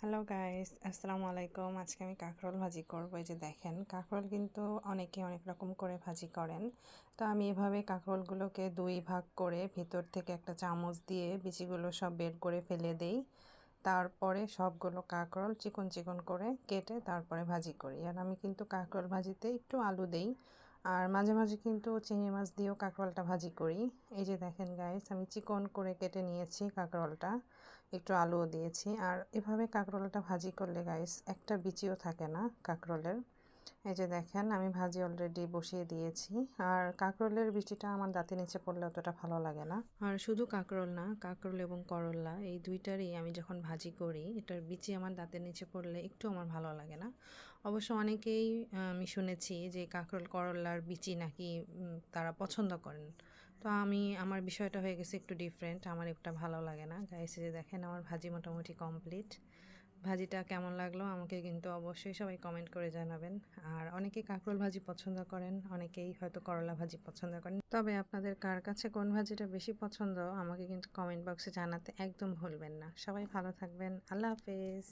Hello guys, আসসালামু আলাইকুম। আজকে আমি কাঁকরোল ভাজি করব। এই যে দেখেন, কাঁকরোল কিন্তু অনেকে অনেক রকম করে ভাজি করেন। তো আমি এভাবে কাঁকরোলগুলোকে দুই ভাগ করে ভিতর থেকে একটা চামচ দিয়ে বিচিগুলো সব বের করে ফেলে দেই। তারপরে সবগুলো কাঁকরোল চিকন চিকন করে কেটে তারপরে ভাজি করি। আর আমি কিন্তু কাঁকরোল ভাজিতে একটু আলু দেই, আর মাঝে মাঝে কিন্তু চিংড়ি মাছ দিয়েও কাঁকরোলটা ভাজি করি। এই যে দেখেন গাইস, আমি চিকন করে কেটে নিয়েছি কাঁকরোলটা, একটু আলুও দিয়েছি। আর এভাবে কাঁকরোলটা ভাজি করলে গাইস একটা বিচিও থাকে না কাঁকরোলের। এই যে দেখেন, আমি ভাজি অলরেডি বসিয়ে দিয়েছি। আর কাঁকরোলের বিচিটা আমার দাঁতের নিচে পড়লে অতটা ভালো লাগে না। আর শুধু কাঁকরোল না, কাঁকরোল এবং করল্লা এই দুইটারই আমি যখন ভাজি করি, এটার বিচি আমার দাঁতের নিচে পড়লে একটু আমার ভালো লাগে না। অবশ্য অনেকেই আমি শুনেছি যে কাঁকরোল করল্লার বিচি নাকি তারা পছন্দ করেন। তো আমার বিষয়টা হয়ে গেছে একটু ডিফারেন্ট, আমার একটা ভালো লাগে না। গাইস, যে দেখেন আমার ভাজি মোটামুটি কমপ্লিট। ভাজিটা কেমন লাগলো আমাকে কিন্তু অবশ্যই সবাই কমেন্ট করে জানাবেন। আর অনেকে কাঁকরোল ভাজি পছন্দ করেন, অনেকেই হয়তো করলা ভাজি পছন্দ করেন। তবে আপনাদের কার কাছে কোন ভাজিটা বেশি পছন্দ আমাকে কিন্তু কমেন্ট বক্সে জানাতে একদম ভুলবেন না। সবাই ভালো থাকবেন। আল্লাহ হাফেজ।